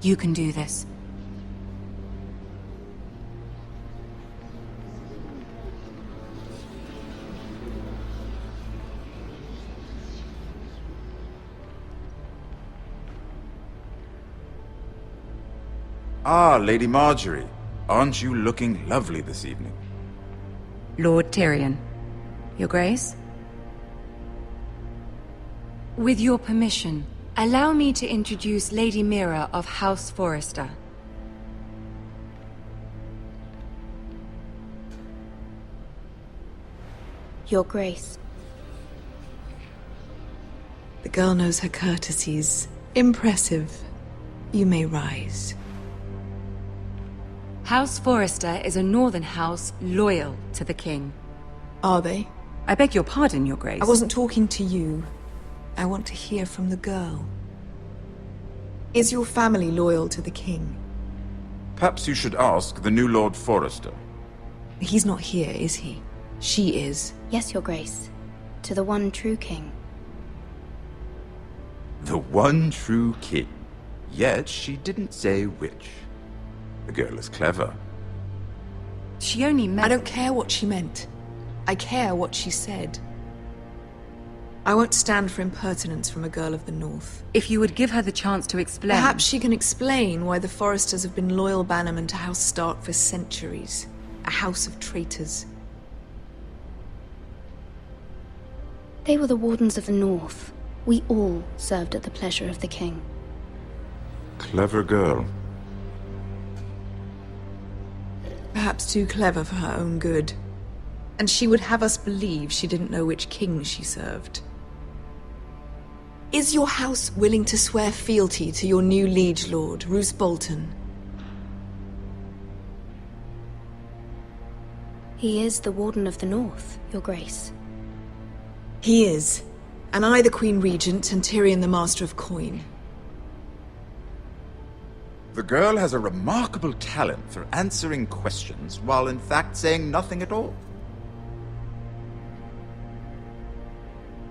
You can do this. Ah, Lady Marjorie. Aren't you looking lovely this evening? Lord Tyrion. Your Grace? With your permission, allow me to introduce Lady Mira of House Forrester. Your Grace. The girl knows her courtesies. Impressive. You may rise. House Forrester is a northern house loyal to the king. Are they? I beg your pardon, Your Grace. I wasn't talking to you. I want to hear from the girl. Is your family loyal to the king? Perhaps you should ask the new Lord Forrester. He's not here, is he? She is. Yes, Your Grace. To the one true king. The one true king. Yet she didn't say which. The girl is clever. She only meant... I don't care what she meant. I care what she said. I won't stand for impertinence from a girl of the North. If you would give her the chance to explain... Perhaps she can explain why the Forresters have been loyal bannermen to House Stark for centuries. A house of traitors. They were the Wardens of the North. We all served at the pleasure of the king. Clever girl. Perhaps too clever for her own good. And she would have us believe she didn't know which king she served. Is your house willing to swear fealty to your new liege lord, Roose Bolton? He is the Warden of the North, Your Grace. He is. And I the Queen Regent and Tyrion the Master of Coin. The girl has a remarkable talent for answering questions while in fact saying nothing at all.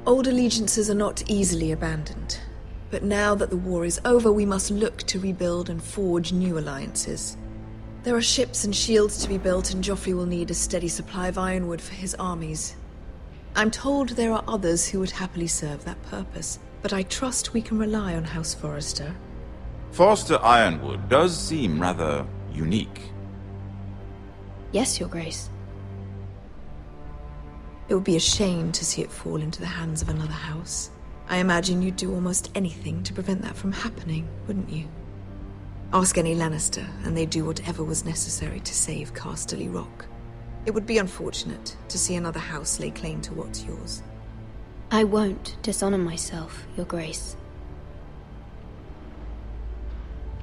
Old allegiances are not easily abandoned. But now that the war is over, we must look to rebuild and forge new alliances. There are ships and shields to be built, and Joffrey will need a steady supply of ironwood for his armies. I'm told there are others who would happily serve that purpose, but I trust we can rely on House Forrester. Forster Ironwood does seem rather unique. Yes, Your Grace. It would be a shame to see it fall into the hands of another house. I imagine you'd do almost anything to prevent that from happening, wouldn't you? Ask any Lannister, and they'd do whatever was necessary to save Casterly Rock. It would be unfortunate to see another house lay claim to what's yours. I won't dishonor myself, Your Grace.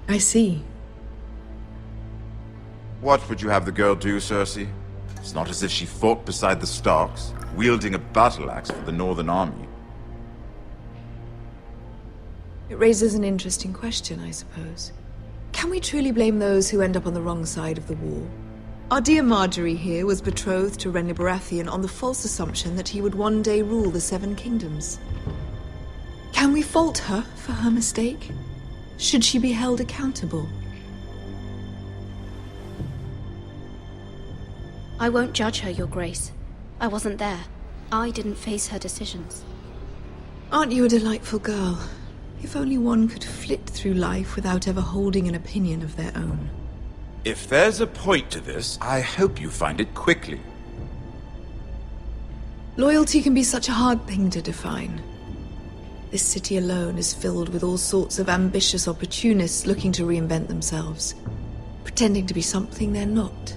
I see. What would you have the girl do, Cersei? It's not as if she fought beside the Starks, wielding a battle axe for the Northern Army. It raises an interesting question, I suppose. Can we truly blame those who end up on the wrong side of the war? Our dear Marjorie here was betrothed to Renly Baratheon on the false assumption that he would one day rule the Seven Kingdoms. Can we fault her for her mistake? Should she be held accountable? I won't judge her, Your Grace. I wasn't there. I didn't face her decisions. Aren't you a delightful girl? If only one could flit through life without ever holding an opinion of their own. If there's a point to this, I hope you find it quickly. Loyalty can be such a hard thing to define. This city alone is filled with all sorts of ambitious opportunists looking to reinvent themselves, pretending to be something they're not.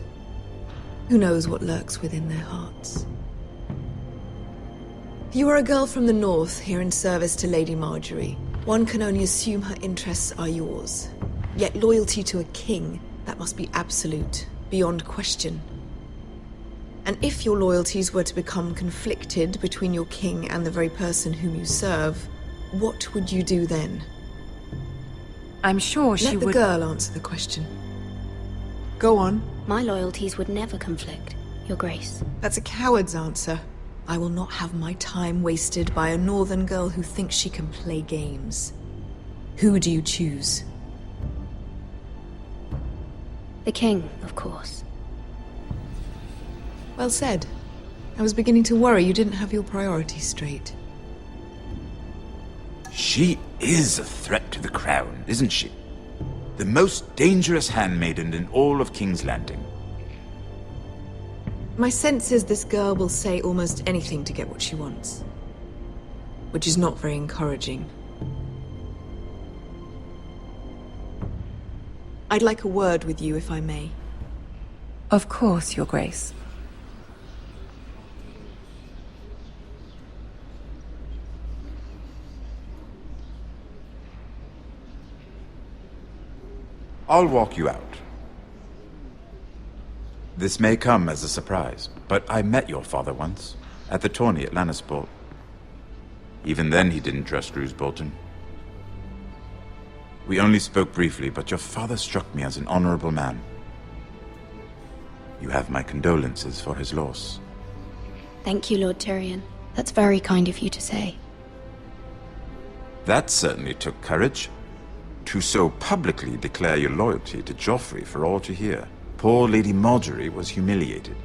Who knows what lurks within their hearts? You are a girl from the north, here in service to Lady Marjorie. One can only assume her interests are yours. Yet loyalty to a king, that must be absolute, beyond question. And if your loyalties were to become conflicted between your king and the very person whom you serve, what would you do then? I'm sure she would... Let the girl answer the question. Go on. My loyalties would never conflict, Your Grace. That's a coward's answer. I will not have my time wasted by a northern girl who thinks she can play games. Who do you choose? The king, of course. Well said. I was beginning to worry you didn't have your priorities straight. She is a threat to the crown, isn't she? The most dangerous handmaiden in all of King's Landing. My sense is this girl will say almost anything to get what she wants. Which is not very encouraging. I'd like a word with you, if I may. Of course, Your Grace. I'll walk you out. This may come as a surprise, but I met your father once, at the tourney at Lannisport. Even then he didn't trust Roose Bolton. We only spoke briefly, but your father struck me as an honorable man. You have my condolences for his loss. Thank you, Lord Tyrion. That's very kind of you to say. That certainly took courage. To so publicly declare your loyalty to Joffrey for all to hear. Poor Lady Margaery was humiliated,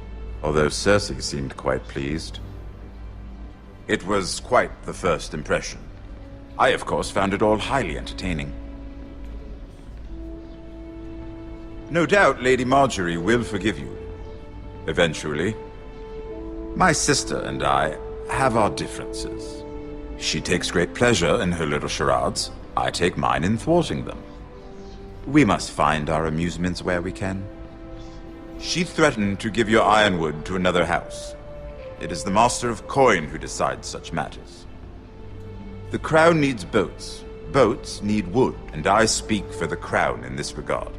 although Cersei seemed quite pleased. It was quite the first impression. I, of course, found it all highly entertaining. No doubt Lady Margaery will forgive you. Eventually. My sister and I have our differences. She takes great pleasure in her little charades. I take mine in thwarting them. We must find our amusements where we can. She threatened to give your ironwood to another house. It is the Master of Coin who decides such matters. The Crown needs boats. Boats need wood, and I speak for the Crown in this regard.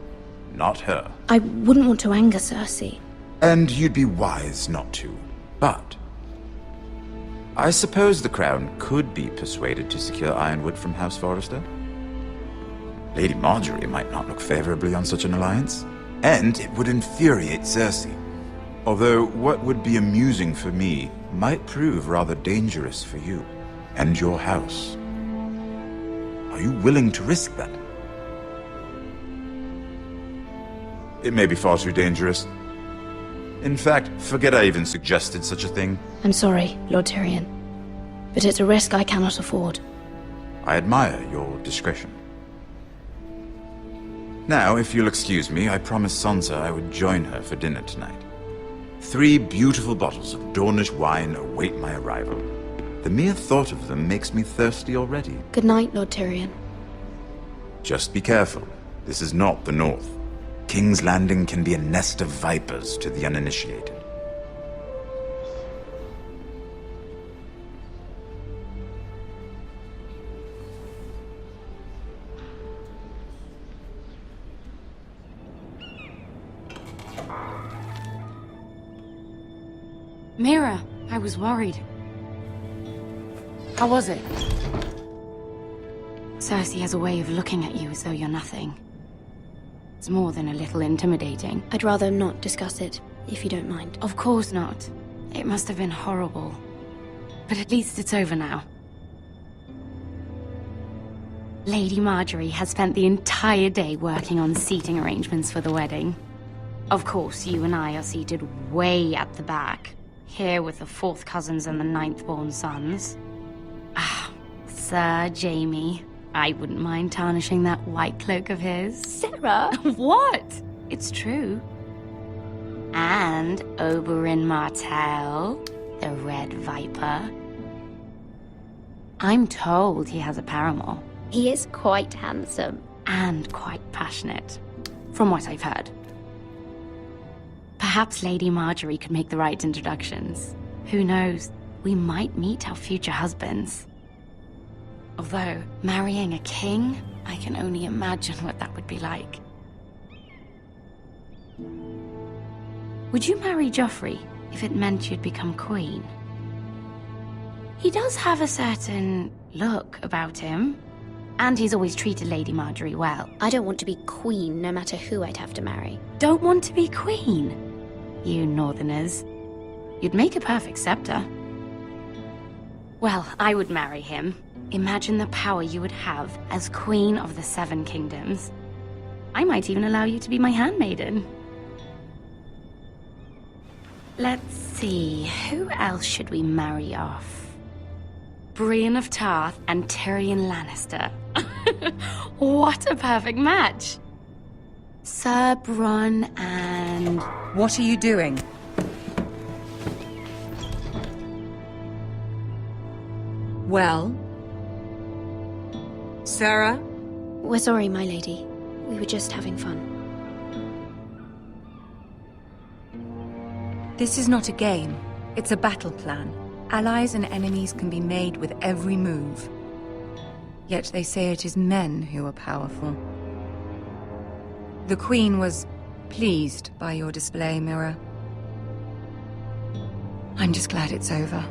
Not her. I wouldn't want to anger Cersei. And you'd be wise not to. But I suppose the Crown could be persuaded to secure ironwood from House Forrester. Lady Margaery might not look favorably on such an alliance, and it would infuriate Cersei. Although what would be amusing for me might prove rather dangerous for you and your house. Are you willing to risk that? It may be far too dangerous. In fact, forget I even suggested such a thing. I'm sorry, Lord Tyrion, but it's a risk I cannot afford. I admire your discretion. Now, if you'll excuse me, I promised Sansa I would join her for dinner tonight. 3 beautiful bottles of Dornish wine await my arrival. The mere thought of them makes me thirsty already. Good night, Lord Tyrion. Just be careful. This is not the North. King's Landing can be a nest of vipers to the uninitiated. Mira, I was worried. How was it? Cersei has a way of looking at you as though you're nothing. It's more than a little intimidating. I'd rather not discuss it, if you don't mind. Of course not. It must have been horrible. But at least it's over now. Lady Margaery has spent the entire day working on seating arrangements for the wedding. Of course, you and I are seated way at the back. Here with the 4th cousins and the 9th-born sons. Ah, Sir Jaime. I wouldn't mind tarnishing that white cloak of his. Sarah! What? It's true. And Oberyn Martell, the Red Viper. I'm told he has a paramour. He is quite handsome. And quite passionate, from what I've heard. Perhaps Lady Margaery could make the right introductions. Who knows? We might meet our future husbands. Although, marrying a king, I can only imagine what that would be like. Would you marry Joffrey if it meant you'd become queen? He does have a certain look about him, and he's always treated Lady Margaery well. I don't want to be queen, no matter who I'd have to marry. Don't want to be queen? You Northerners. You'd make a perfect scepter. Well, I would marry him. Imagine the power you would have as Queen of the 7 Kingdoms. I might even allow you to be my handmaiden. Let's see, who else should we marry off? Brienne of Tarth and Tyrion Lannister. What a perfect match! Sir Bronn and... What are you doing? Well? Sarah? We're sorry, my lady. We were just having fun. This is not a game. It's a battle plan. Allies and enemies can be made with every move. Yet they say it is men who are powerful. The Queen was pleased by your display, Mira. I'm just glad it's over.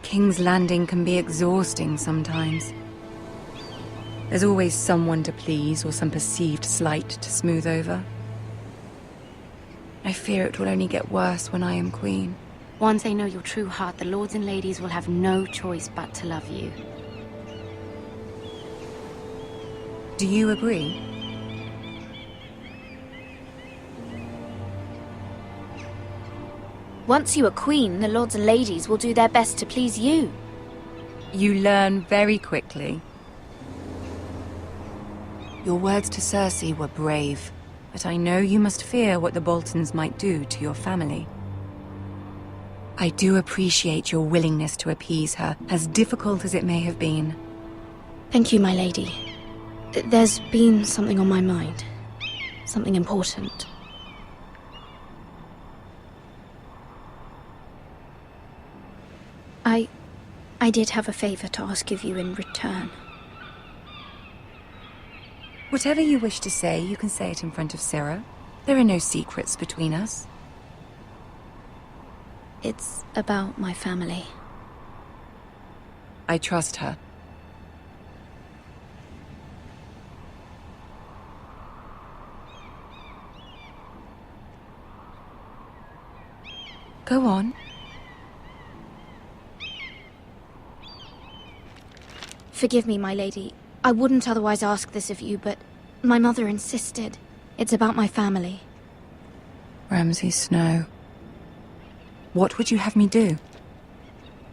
King's Landing can be exhausting sometimes. There's always someone to please or some perceived slight to smooth over. I fear it will only get worse when I am queen. Once they know your true heart, the lords and ladies will have no choice but to love you. Do you agree? Once you are queen, the lords and ladies will do their best to please you. You learn very quickly. Your words to Cersei were brave, but I know you must fear what the Boltons might do to your family. I do appreciate your willingness to appease her, as difficult as it may have been. Thank you, my lady. There's been something on my mind. Something important. I did have a favor to ask of you in return. Whatever you wish to say, you can say it in front of Sarah. There are no secrets between us. It's about my family. I trust her. Go on. Forgive me, my lady. I wouldn't otherwise ask this of you, but my mother insisted. It's about my family. Ramsay Snow. What would you have me do?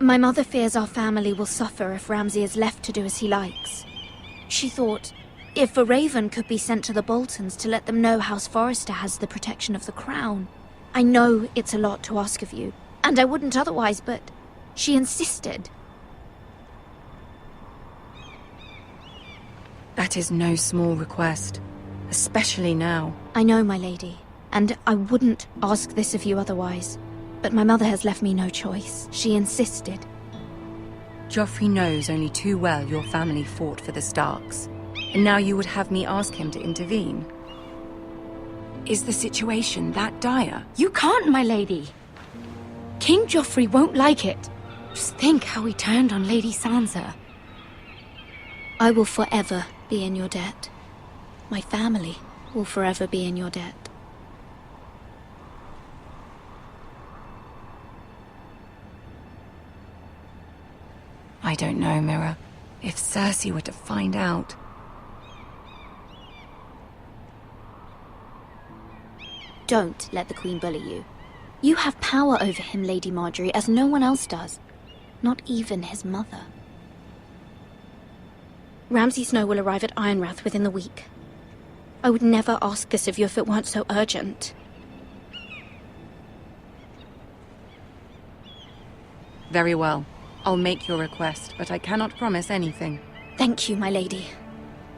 My mother fears our family will suffer if Ramsay is left to do as he likes. She thought, if a raven could be sent to the Boltons to let them know House Forrester has the protection of the crown. I know it's a lot to ask of you, and I wouldn't otherwise, but she insisted. That is no small request, especially now. I know, my lady, and I wouldn't ask this of you otherwise. But my mother has left me no choice. She insisted. Joffrey knows only too well your family fought for the Starks, and now you would have me ask him to intervene. Is the situation that dire? You can't, my lady. King Joffrey won't like it. Just think how he turned on Lady Sansa. I will forever be in your debt. My family will forever be in your debt. I don't know, Mira. If Cersei were to find out... Don't let the Queen bully you. You have power over him, Lady Marjorie, as no one else does. Not even his mother. Ramsay Snow will arrive at Ironrath within the week. I would never ask this of you if it weren't so urgent. Very well. I'll make your request, but I cannot promise anything. Thank you, my lady.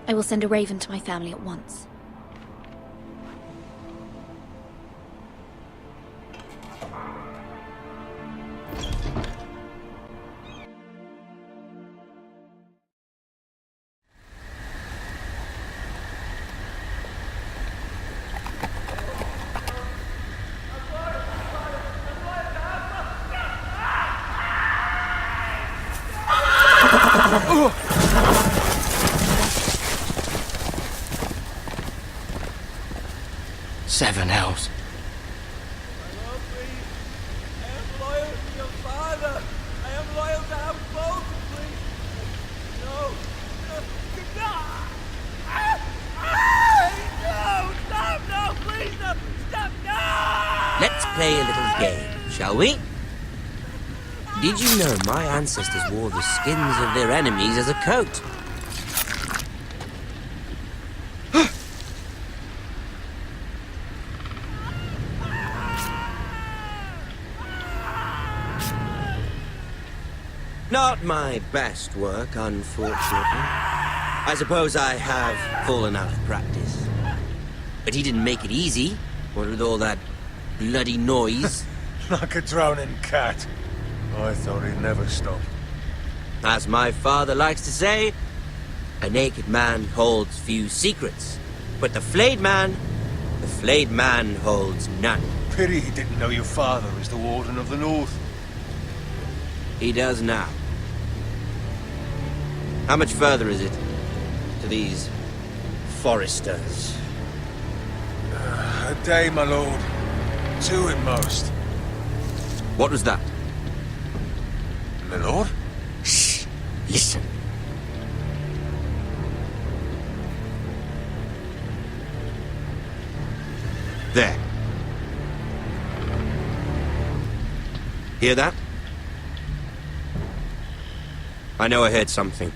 I will send a raven to my family at once. Seven hells. My lord, please. I am loyal to your father. I am loyal to House Bolton, please. No. No. shall we? Did you know my ancestors wore the skins of their enemies as a coat? Not my best work, unfortunately. I suppose I have fallen out of practice. But he didn't make it easy, what with all that bloody noise. Like a drowning cat. I thought he'd never stop. As my father likes to say, a naked man holds few secrets. But the flayed man holds none. Pity he didn't know your father is the Warden of the North. He does now. How much further is it to these foresters? A day, my lord. 2 at most. What was that? My lord? Shh! Listen. There. Hear that? I know I heard something.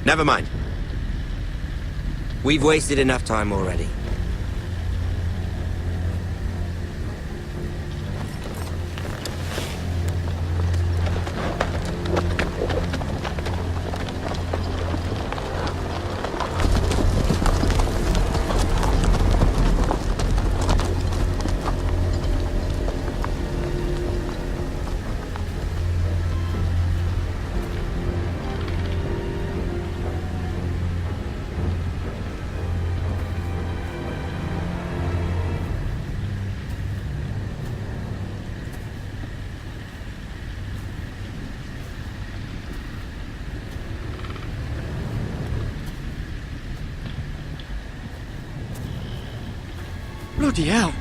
Never mind. We've wasted enough time already. Bloody hell.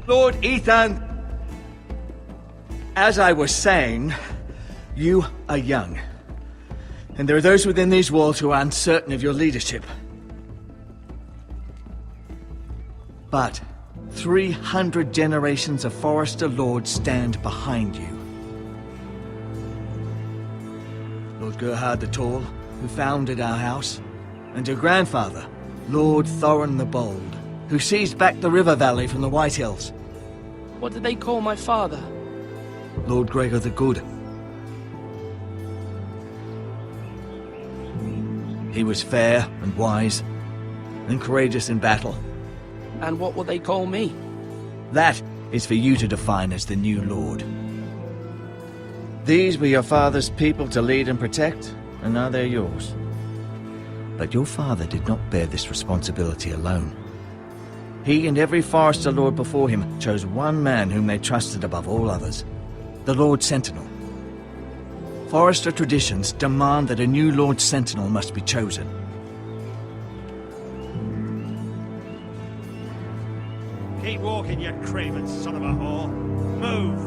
Lord Ethan, as I was saying, you are young. And there are those within these walls who are uncertain of your leadership. But 300 generations of Forester Lords stand behind you. Lord Gerhard the Tall, who founded our house, and your grandfather, Lord Thorin the Bold, who seized back the river valley from the White Hills. What did they call my father? Lord Gregor the Good. He was fair and wise, and courageous in battle. And what will they call me? That is for you to define as the new Lord. These were your father's people to lead and protect, and now they're yours. But your father did not bear this responsibility alone. He and every Forester Lord before him chose one man whom they trusted above all others, the Lord Sentinel. Forester traditions demand that a new Lord Sentinel must be chosen. Keep walking, you craven son of a whore. Move!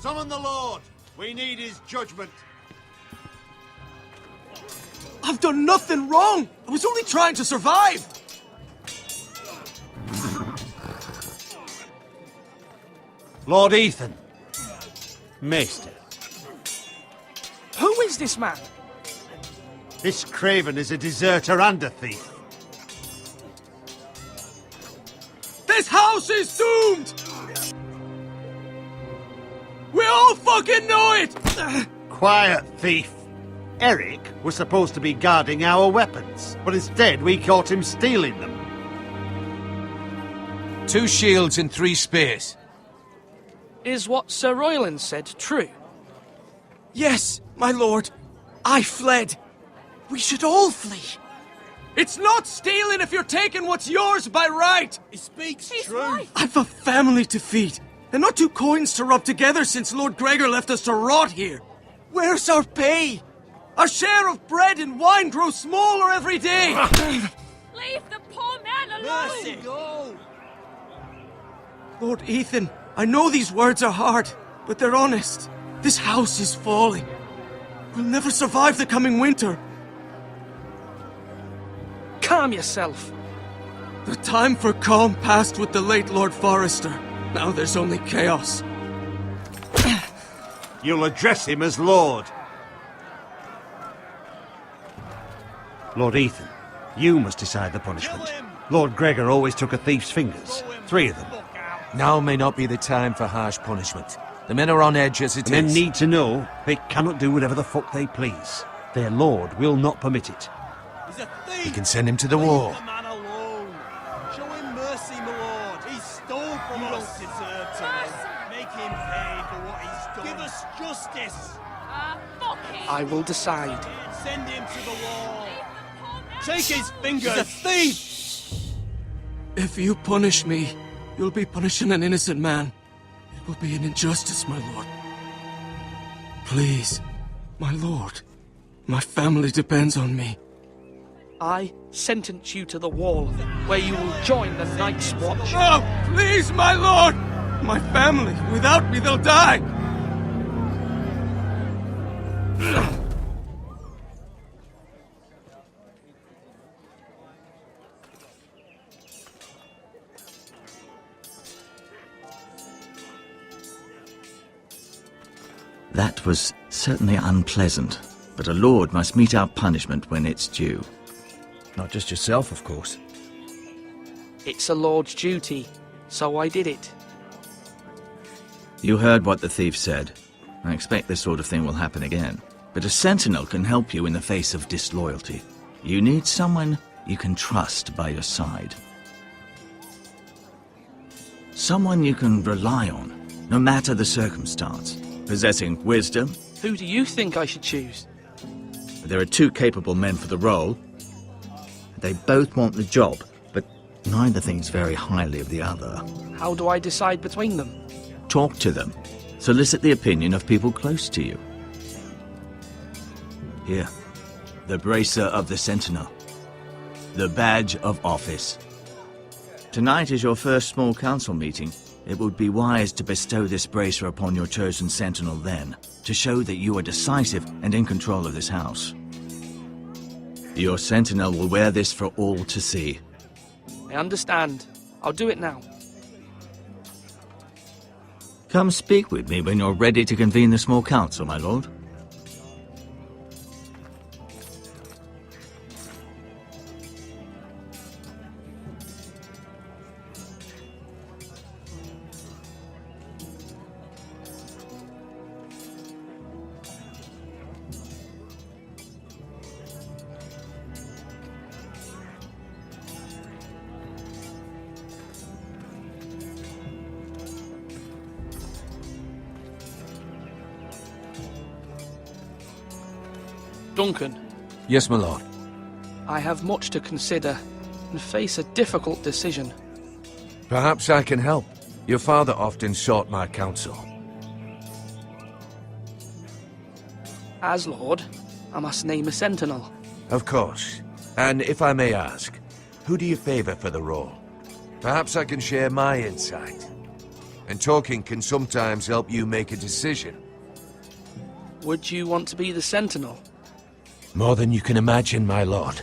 Summon the Lord! We need his judgment. I've done nothing wrong! I was only trying to survive! Lord Ethan. Maester. Who is this man? This craven is a deserter and a thief. This house is doomed! We all fucking know it! Quiet, thief. Eric was supposed to be guarding our weapons, but instead we caught him stealing them. 2 shields and 3 spears. Is what Sir Royland said true? Yes, my lord. I fled. We should all flee. It's not stealing if you're taking what's yours by right. He speaks He's true. right. I've a family to feed. and not 2 coins to rub together since Lord Gregor left us to rot here. Where's our pay? Our share of bread and wine grows smaller every day. Leave the poor man alone! Mercy, no! Lord Ethan, I know these words are hard, but they're honest. This house is falling. We'll never survive the coming winter. Calm yourself. The time for calm passed with the late Lord Forrester. Now there's only chaos. You'll address him as Lord. Lord Ethan, you must decide the punishment. Lord Gregor always took a thief's fingers. 3 of them. Now may not be the time for harsh punishment. The men are on edge as it is. Men need to know they cannot do whatever the fuck they please. Their lord will not permit it. He's a thief! We can send him to the wall. Leave the man alone. Show him mercy, my lord. He stole from us. You don't deserve to live. Make him pay for what he's done. Give us justice. Fuck him! I will decide. Send him to the wall. Take his fingers. He's a thief! If you punish me, you'll be punishing an innocent man. It will be an injustice, my lord. Please, my lord. My family depends on me. I sentence you to the wall, where you will join the Night's Watch. Oh, please, my lord! My family, without me, they'll die! That was certainly unpleasant, but a lord must mete out punishment when it's due. Not just yourself, of course. It's a lord's duty, so I did it. You heard what the thief said. I expect this sort of thing will happen again. But a sentinel can help you in the face of disloyalty. You need someone you can trust by your side. Someone you can rely on, no matter the circumstance. Possessing wisdom. Who do you think I should choose? There are 2 capable men for the role. They both want the job, but neither thinks very highly of the other. How do I decide between them? Talk to them. Solicit the opinion of people close to you. Here, the bracer of the Sentinel. The badge of office. Tonight is your first small council meeting. It would be wise to bestow this bracer upon your chosen sentinel then, to show that you are decisive and in control of this house. Your sentinel will wear this for all to see. I understand. I'll do it now. Come speak with me when you're ready to convene the small council, my lord. Duncan. Yes, my lord. I have much to consider and face a difficult decision. Perhaps I can help. Your father often sought my counsel. As Lord, I must name a sentinel. Of course. And if I may ask, who do you favor for the role? Perhaps I can share my insight. And talking can sometimes help you make a decision. Would you want to be the sentinel? More than you can imagine, my lord.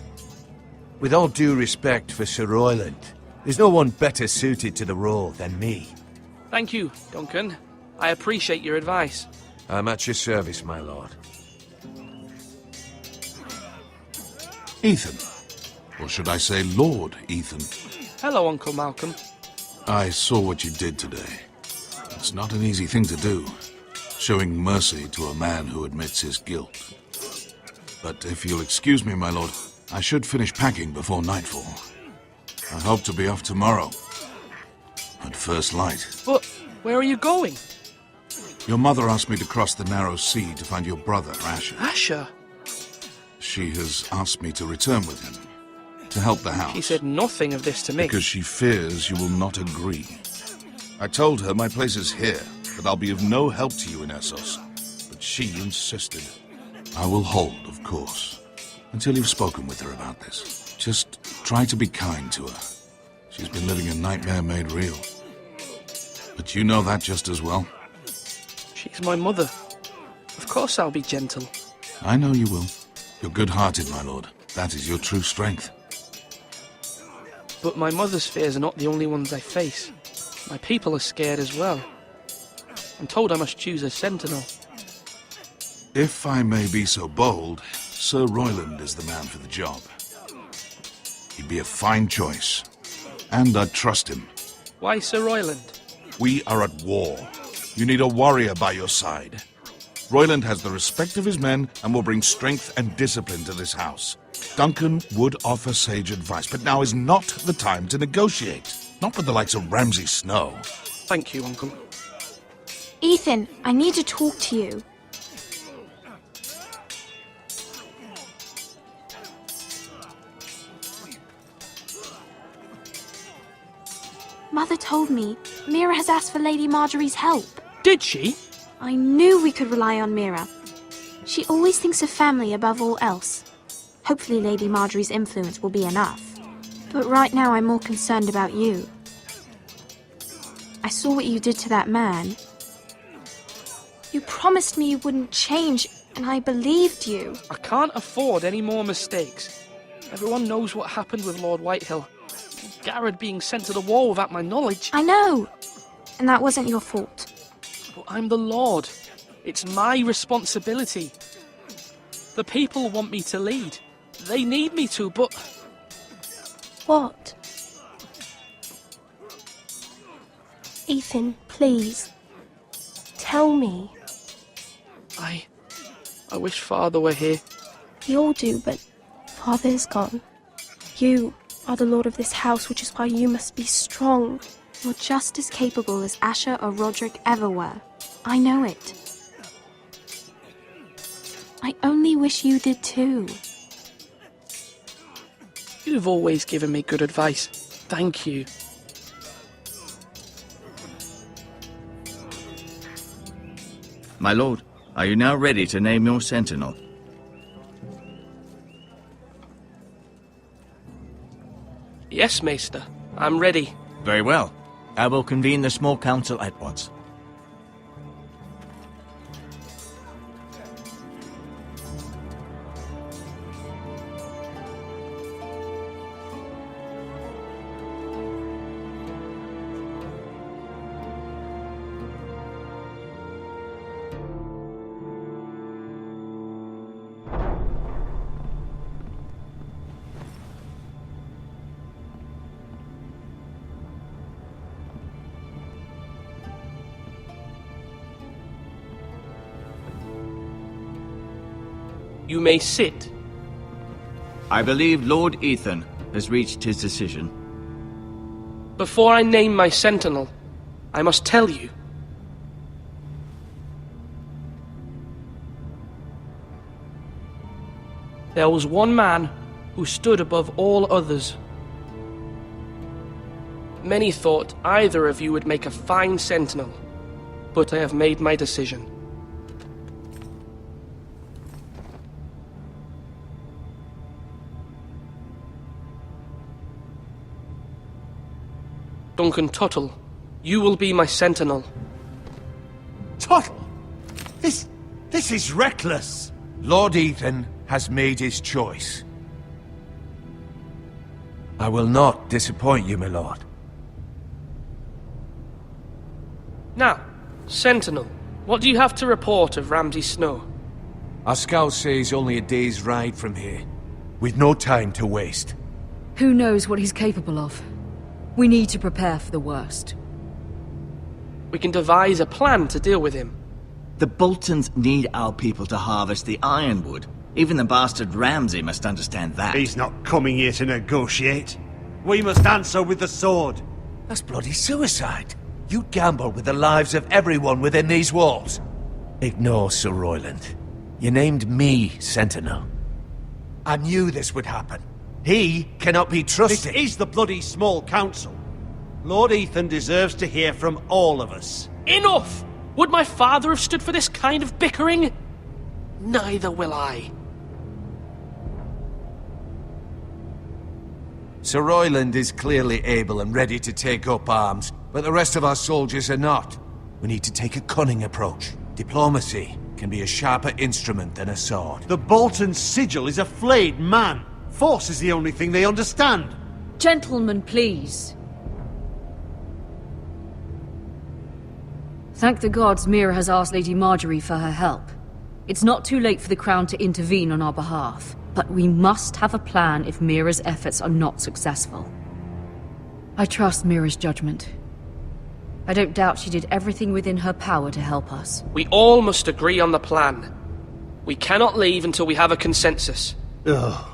With all due respect for Sir Royland, there's no one better suited to the role than me. Thank you, Duncan. I appreciate your advice. I'm at your service, my lord. Ethan. Or should I say Lord Ethan? Hello, Uncle Malcolm. I saw what you did today. It's not an easy thing to do, showing mercy to a man who admits his guilt. But if you'll excuse me, my lord, I should finish packing before nightfall. I hope to be off tomorrow, at first light. But where are you going? Your mother asked me to cross the narrow sea to find your brother, Asher. Asher? She has asked me to return with him, to help the house. She said nothing of this to me. Because she fears you will not agree. I told her my place is here, that I'll be of no help to you in Essos. But she insisted. I will hold, of course, until you've spoken with her about this. Just try to be kind to her. She's been living a nightmare made real. But you know that just as well. She's my mother. Of course I'll be gentle. I know you will. You're good-hearted, my lord. That is your true strength. But my mother's fears are not the only ones I face. My people are scared as well. I'm told I must choose a sentinel. If I may be so bold, Sir Royland is the man for the job. He'd be a fine choice. And I'd trust him. Why Sir Royland? We are at war. You need a warrior by your side. Royland has the respect of his men and will bring strength and discipline to this house. Duncan would offer sage advice, but now is not the time to negotiate. Not with the likes of Ramsay Snow. Thank you, Uncle. Ethan, I need to talk to you. Mother told me Mira has asked for Lady Marjorie's help. Did she? I knew we could rely on Mira. She always thinks of family above all else. Hopefully Lady Marjorie's influence will be enough. But right now I'm more concerned about you. I saw what you did to that man. You promised me you wouldn't change, and I believed you. I can't afford any more mistakes. Everyone knows what happened with Lord Whitehill. Garrett being sent to the war without my knowledge. I know. And that wasn't your fault. But I'm the Lord. It's my responsibility. The people want me to lead. They need me to, but... What? Ethan, please. Tell me. I wish Father were here. We all do, but Father's gone. You are the lord of this house, which is why you must be strong. You're just as capable as Asher or Roderick ever were. I know it. I only wish you did too. You've always given me good advice. Thank you. My lord, are you now ready to name your sentinel? Yes, Maester. I'm ready. Very well. I will convene the small council at once. You may sit. I believe Lord Ethan has reached his decision. Before I name my sentinel, I must tell you. There was one man who stood above all others. Many thought either of you would make a fine sentinel, but I have made my decision. Duncan Tuttle, you will be my sentinel. Tuttle? This is reckless. Lord Ethan has made his choice. I will not disappoint you, my lord. Now, sentinel, what do you have to report of Ramsay Snow? Our scouts say he's only a day's ride from here, with no time to waste. Who knows what he's capable of? We need to prepare for the worst. We can devise a plan to deal with him. The Boltons need our people to harvest the ironwood. Even the bastard Ramsay must understand that. He's not coming here to negotiate. We must answer with the sword. That's bloody suicide. You'd gamble with the lives of everyone within these walls. Ignore Sir Royland. You named me Sentinel. I knew this would happen. He cannot be trusted. This is the bloody small council. Lord Ethan deserves to hear from all of us. Enough! Would my father have stood for this kind of bickering? Neither will I. Sir Royland is clearly able and ready to take up arms, but the rest of our soldiers are not. We need to take a cunning approach. Diplomacy can be a sharper instrument than a sword. The Bolton sigil is a flayed man. Force is the only thing they understand. Gentlemen, please. Thank the gods Mira has asked Lady Marjorie for her help. It's not too late for the Crown to intervene on our behalf, but we must have a plan if Mira's efforts are not successful. I trust Mira's judgment. I don't doubt she did everything within her power to help us. We all must agree on the plan. We cannot leave until we have a consensus. Ugh.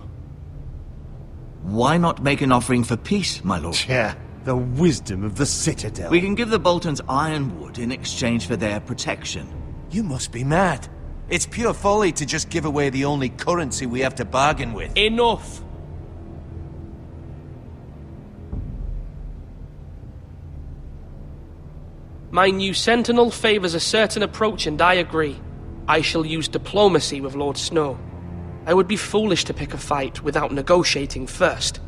Why not make an offering for peace, my lord? Yeah, the wisdom of the Citadel. We can give the Boltons ironwood in exchange for their protection. You must be mad. It's pure folly to just give away the only currency we have to bargain with. Enough! My new sentinel favors a certain approach, and I agree. I shall use diplomacy with Lord Snow. I would be foolish to pick a fight without negotiating first.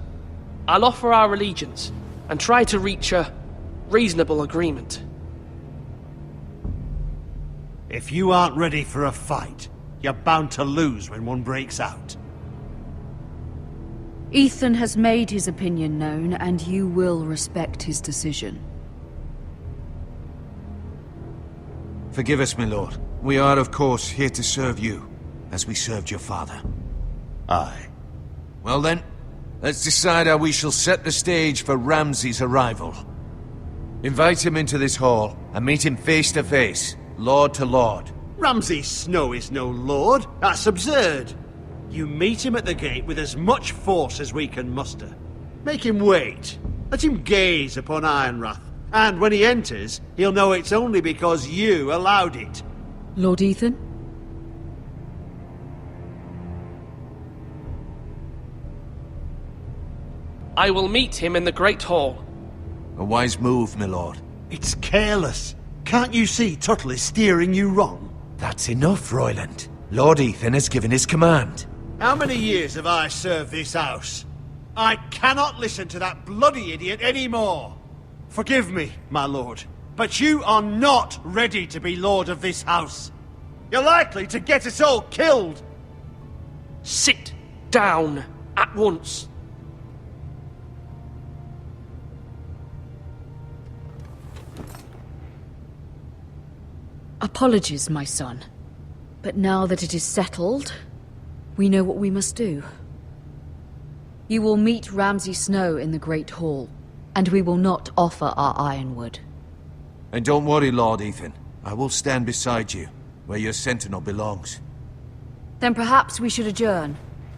I'll offer our allegiance, and try to reach a reasonable agreement. If you aren't ready for a fight, you're bound to lose when one breaks out. Ethan has made his opinion known, and you will respect his decision. Forgive us, my lord. We are, of course, here to serve you, as we served your father. Aye. Well then, let's decide how we shall set the stage for Ramsay's arrival. Invite him into this hall, and meet him face to face, lord to lord. Ramsay Snow is no lord. That's absurd. You meet him at the gate with as much force as we can muster. Make him wait. Let him gaze upon Ironrath. And when he enters, he'll know it's only because you allowed it. Lord Ethan? I will meet him in the Great Hall. A wise move, my lord. It's careless. Can't you see Tuttle is steering you wrong? That's enough, Royland. Lord Ethan has given his command. How many years have I served this house? I cannot listen to that bloody idiot anymore. Forgive me, my lord, but you are not ready to be lord of this house. You're likely to get us all killed. Sit down at once. Apologies, my son. But now that it is settled, we know what we must do. You will meet Ramsay Snow in the Great Hall, and we will not offer our ironwood. And don't worry, Lord Ethan. I will stand beside you, where your sentinel belongs. Then perhaps we should adjourn.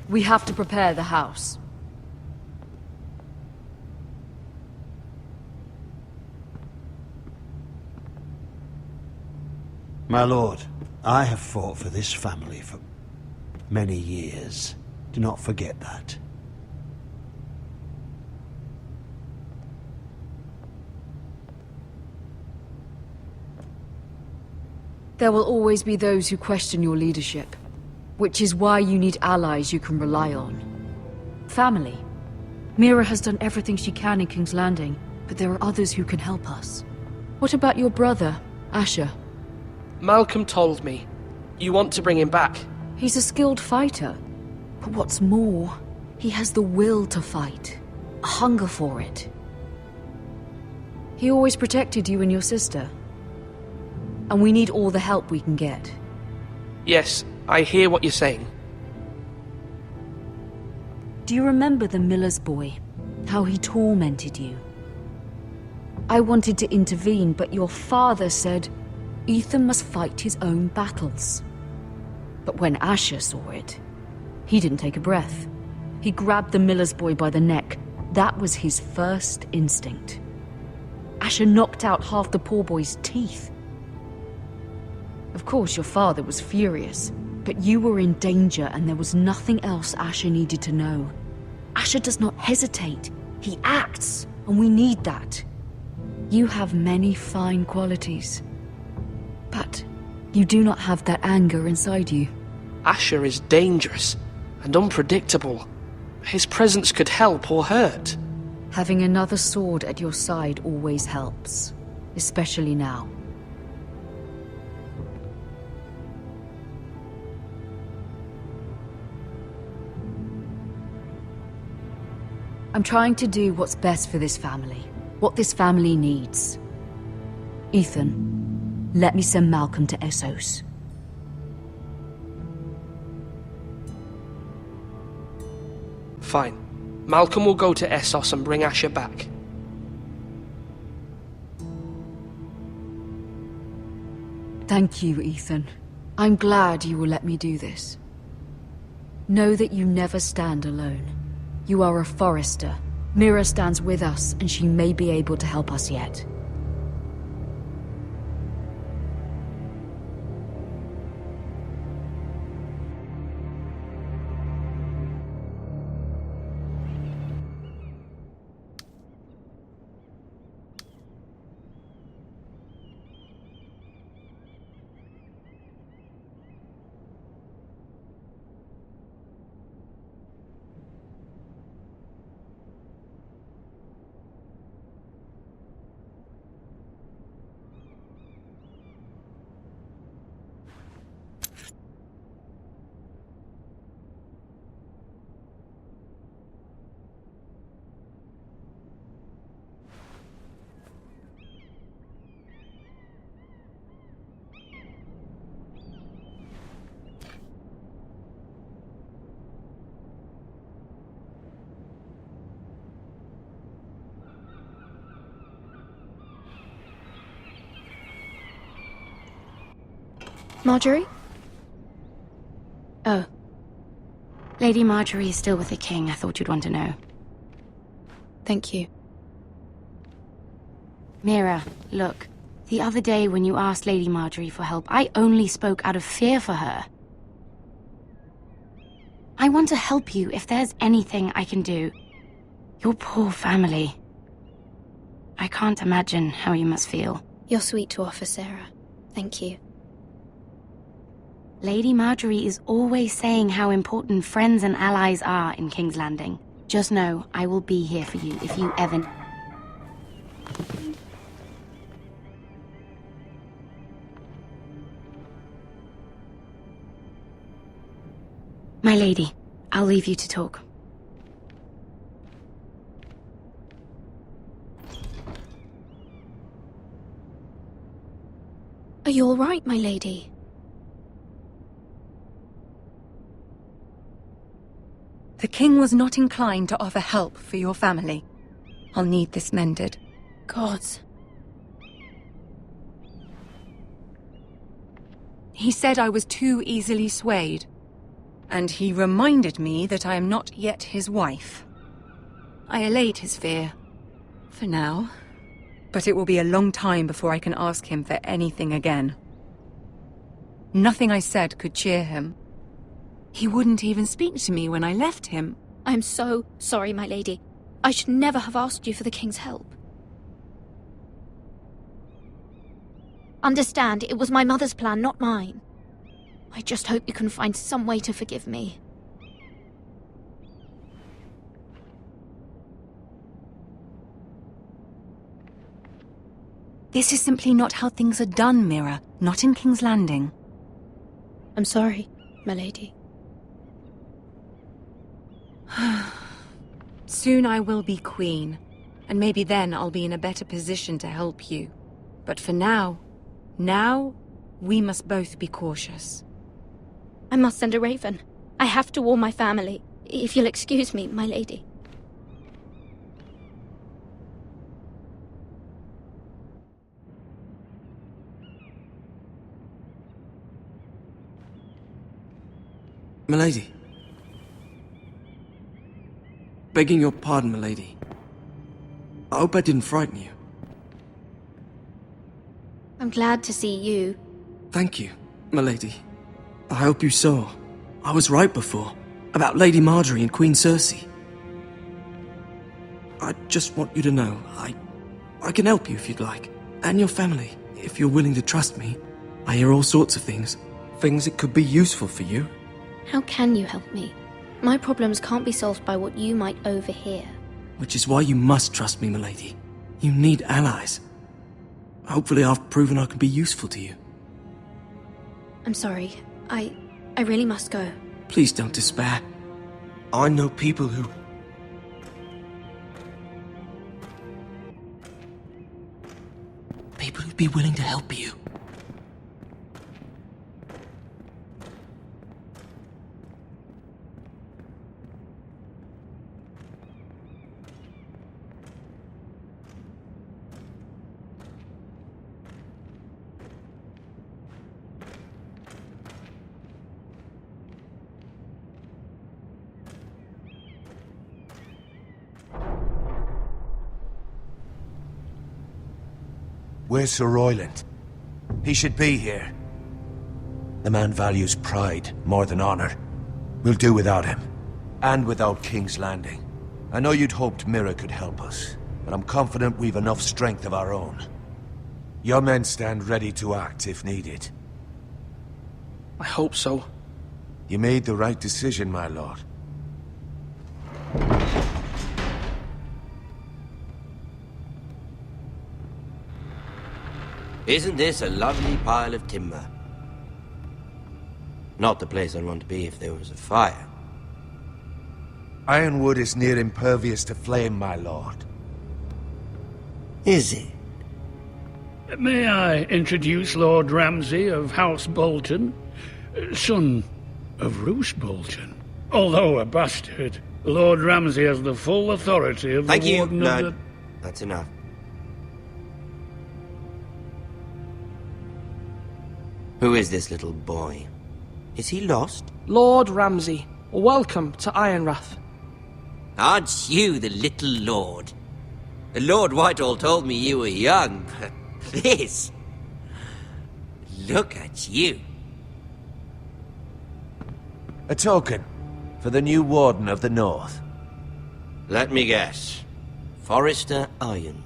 We have to prepare the house. My lord, I have fought for this family for many years. Do not forget that. There will always be those who question your leadership, which is why you need allies you can rely on. Family. Mira has done everything she can in King's Landing, but there are others who can help us. What about your brother, Asher? Malcolm told me. You want to bring him back? He's a skilled fighter. But what's more, he has the will to fight. A hunger for it. He always protected you and your sister. And we need all the help we can get. Yes, I hear what you're saying. Do you remember the miller's boy? How he tormented you? I wanted to intervene, but your father said Ethan must fight his own battles. But when Asher saw it, he didn't take a breath. He grabbed the miller's boy by the neck. That was his first instinct. Asher knocked out half the poor boy's teeth. Of course, your father was furious, but you were in danger and there was nothing else Asher needed to know. Asher does not hesitate. He acts, and we need that. You have many fine qualities. But you do not have that anger inside you. Asher is dangerous and unpredictable. His presence could help or hurt. Having another sword at your side always helps, especially now. I'm trying to do what's best for this family, what this family needs. Ethan, let me send Malcolm to Essos. Fine. Malcolm will go to Essos and bring Asher back. Thank you, Ethan. I'm glad you will let me do this. Know that you never stand alone. You are a Forrester. Mira stands with us, and she may be able to help us yet. Marjorie? Oh. Lady Marjorie is still with the king. I thought you'd want to know. Thank you. Mira, look. The other day when you asked Lady Marjorie for help, I only spoke out of fear for her. I want to help you if there's anything I can do. Your poor family. I can't imagine how you must feel. You're sweet to offer, Sarah. Thank you. Lady Marjorie is always saying how important friends and allies are in King's Landing. Just know, I will be here for you if you ever... My lady, I'll leave you to talk. Are you all right, my lady? The king was not inclined to offer help for your family. I'll need this mended. Gods. He said I was too easily swayed. And he reminded me that I am not yet his wife. I allayed his fear. For now. But it will be a long time before I can ask him for anything again. Nothing I said could cheer him. He wouldn't even speak to me when I left him. I'm so sorry, my lady. I should never have asked you for the king's help. Understand, it was my mother's plan, not mine. I just hope you can find some way to forgive me. This is simply not how things are done, Mira. Not in King's Landing. I'm sorry, my lady. Soon I will be queen, and maybe then I'll be in a better position to help you. But for now, we must both be cautious. I must send a raven. I have to warn my family. If you'll excuse me, my lady. Milady. Begging your pardon, milady. I hope I didn't frighten you. I'm glad to see you. Thank you, milady. I hope you saw. I was right before. About Lady Marjorie and Queen Cersei. I just want you to know, I can help you if you'd like. And your family, if you're willing to trust me. I hear all sorts of things. Things that could be useful for you. How can you help me? My problems can't be solved by what you might overhear. Which is why you must trust me, milady. You need allies. Hopefully I've proven I can be useful to you. I'm sorry. I really must go. Please don't despair. I know people who... People who'd be willing to help you. Where's Sir Royland? He should be here. The man values pride more than honor. We'll do without him. And without King's Landing. I know you'd hoped Mira could help us, but I'm confident we've enough strength of our own. Your men stand ready to act if needed. I hope so. You made the right decision, my lord. Isn't this a lovely pile of timber? Not the place I'd want to be if there was a fire. Ironwood is near impervious to flame, my lord. Is it? May I introduce Lord Ramsay of House Bolton, son of Roose Bolton. Although a bastard, Lord Ramsay has the full authority of the Warden of the... That's enough. Who is this little boy? Is he lost? Lord Ramsay, welcome to Ironrath. Aren't you the little lord? Lord Whitehall told me you were young, but this... Look at you. A token for the new Warden of the North. Let me guess. Forrester Ironwood.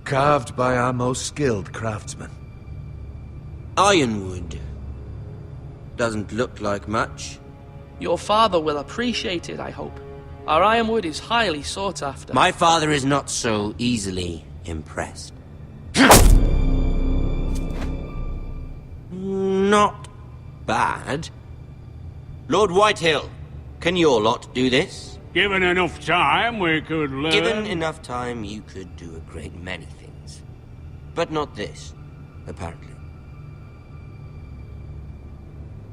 Carved by our most skilled craftsmen. Ironwood. Doesn't look like much. Your father will appreciate it, I hope. Our ironwood is highly sought after. My father is not so easily impressed. Not bad. Lord Whitehill, can your lot do this? Given enough time, we could learn... Given enough time, you could do a great many things. But not this, apparently.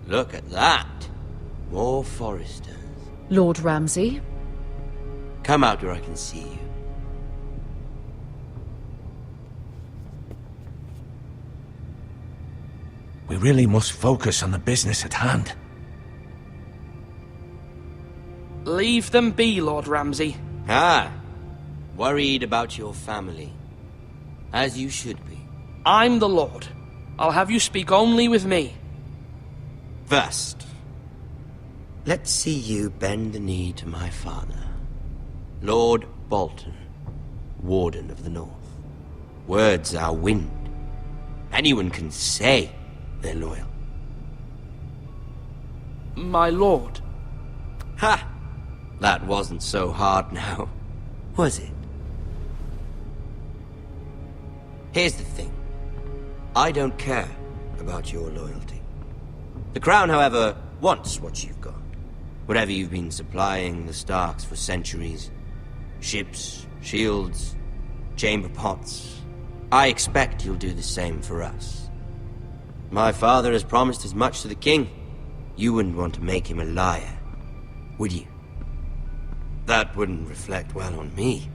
Look at that. More Forresters. Lord Ramsay? Come out where I can see you. We really must focus on the business at hand. Leave them be, Lord Ramsay. Ah, worried about your family. As you should be. I'm the Lord. I'll have you speak only with me. First, let's see you bend the knee to my father, Lord Bolton, Warden of the North. Words are wind. Anyone can say they're loyal. My lord. Ha! That wasn't so hard now, was it? Here's the thing. I don't care about your loyalty. The Crown, however, wants what you've got. Whatever you've been supplying the Starks for centuries. Ships, shields, chamber pots. I expect you'll do the same for us. My father has promised as much to the king. You wouldn't want to make him a liar, would you? That wouldn't reflect well on me.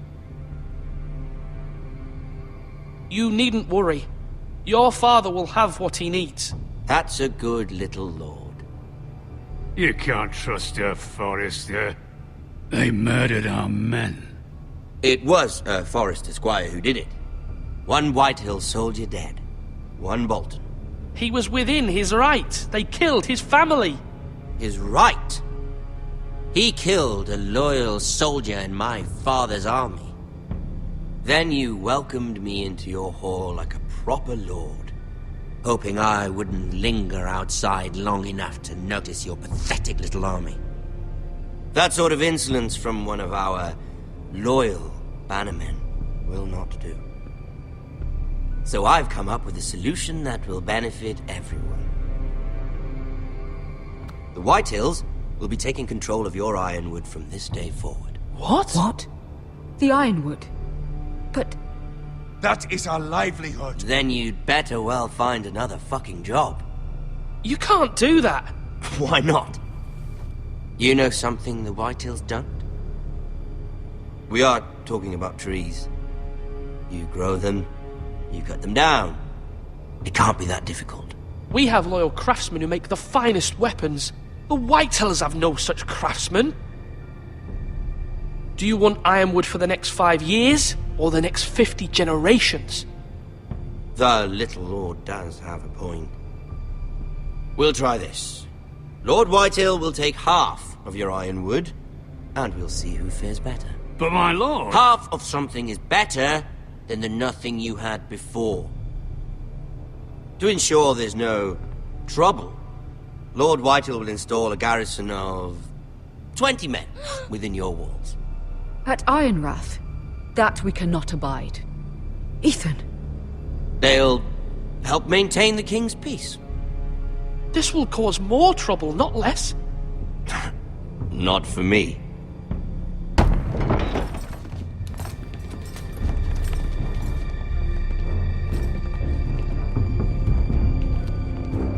You needn't worry. Your father will have what he needs. That's a good little lord. You can't trust her, Forrester. They murdered our men. It was a Forrester squire who did it. One Whitehill soldier dead. One Bolton. He was within his right. They killed his family. His right? He killed a loyal soldier in my father's army. Then you welcomed me into your hall like a proper lord, hoping I wouldn't linger outside long enough to notice your pathetic little army. That sort of insolence from one of our loyal bannermen will not do. So I've come up with a solution that will benefit everyone. The Whitehills will be taking control of your Ironwood from this day forward. What? What? The Ironwood? But... That is our livelihood. Then you'd better well find another fucking job. You can't do that. Why not? You know something the Whitehills don't? We are talking about trees. You grow them, you cut them down. It can't be that difficult. We have loyal craftsmen who make the finest weapons. The Whitehills have no such craftsmen. Do you want Ironwood for the next 5 years, or the next 50 generations? The little lord does have a point. We'll try this. Lord Whitehill will take half of your Ironwood, and we'll see who fares better. But my lord... Half of something is better than the nothing you had before. To ensure there's no trouble, Lord Whitehill will install a garrison of 20 men within your walls. At Ironrath, that we cannot abide. Ethan. They'll help maintain the king's peace. This will cause more trouble, not less. Not for me.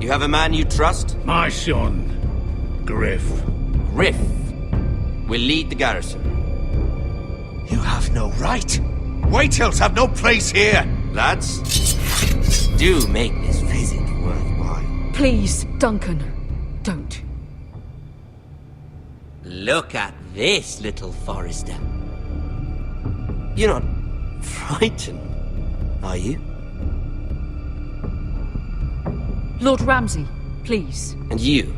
You have a man you trust? My son, Griff. Griff will lead the garrison. You have no right. Whitehills have no place here. Lads, do make this visit worthwhile. Please, Duncan, don't. Look at this, little Forester. You're not frightened, are you? Lord Ramsay, please. And you?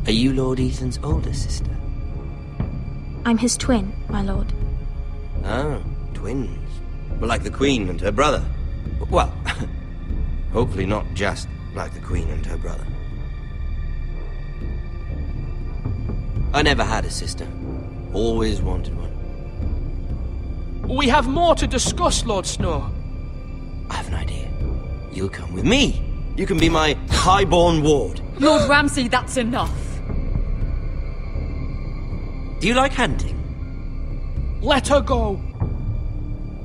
Are you Lord Ethan's older sister? I'm his twin, my lord. Oh, twins. Well, like the Queen and her brother. Well, hopefully not just like the Queen and her brother. I never had a sister. Always wanted one. We have more to discuss, Lord Snow. I have an idea. You'll come with me. You can be my highborn ward. Lord Ramsay, that's enough. Do you like hunting? Let her go.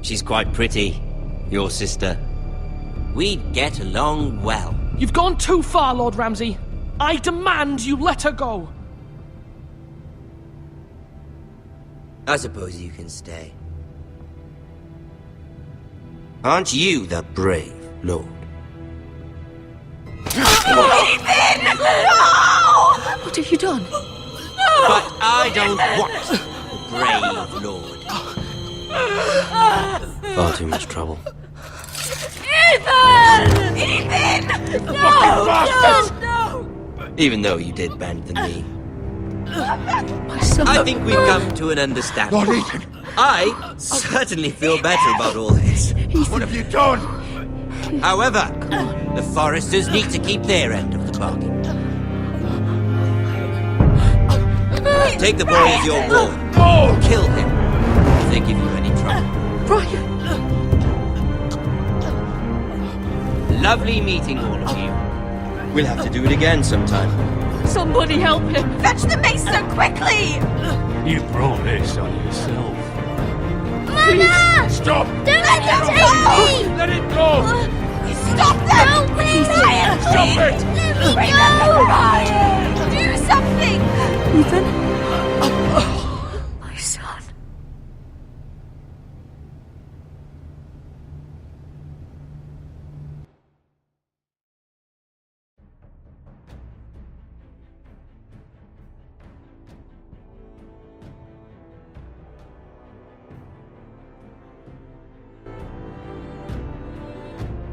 She's quite pretty, your sister. We'd get along well. You've gone too far, Lord Ramsay. I demand you let her go. I suppose you can stay. Aren't you the brave lord? Ethan! No! What have you done? But I don't want a brave lord. Far too much trouble. Ethan! Ethan! No! No! Even though you did bend the knee. My son. I think we've come to an understanding. Lord Ethan! I certainly feel better about all this. What have you done? However, the Foresters need to keep their end of the bargain. Take the boy as your ward. Kill him if they give you any trouble. Brian! Lovely meeting all of you. We'll have to do it again sometime. Somebody help him! Fetch the maester quickly! You brought this on yourself. Mama! Stop! Don't let him take me! Let it go! Stop them! Help me! Ryan, Stop it! Remember, Ryan! Do something! Ethan? My son.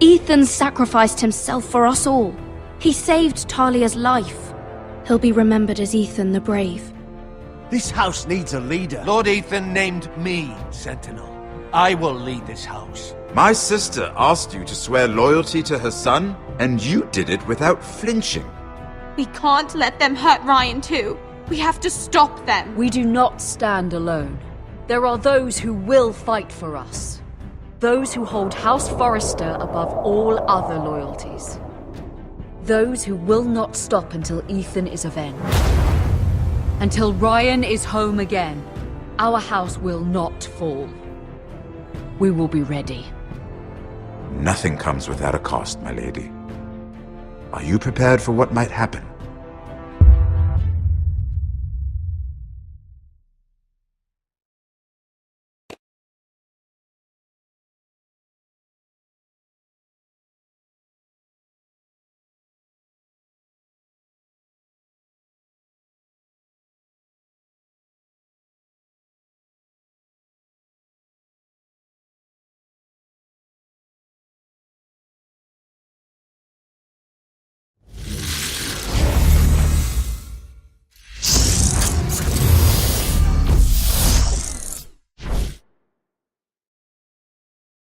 Ethan sacrificed himself for us all. He saved Talia's life. He'll be remembered as Ethan the Brave. This house needs a leader. Lord Ethan named me Sentinel. I will lead this house. My sister asked you to swear loyalty to her son, and you did it without flinching. We can't let them hurt Ryan too. We have to stop them. We do not stand alone. There are those who will fight for us. Those who hold House Forrester above all other loyalties. Those who will not stop until Ethan is avenged. Until Ryan is home again, our house will not fall. We will be ready. Nothing comes without a cost, my lady. Are you prepared for what might happen?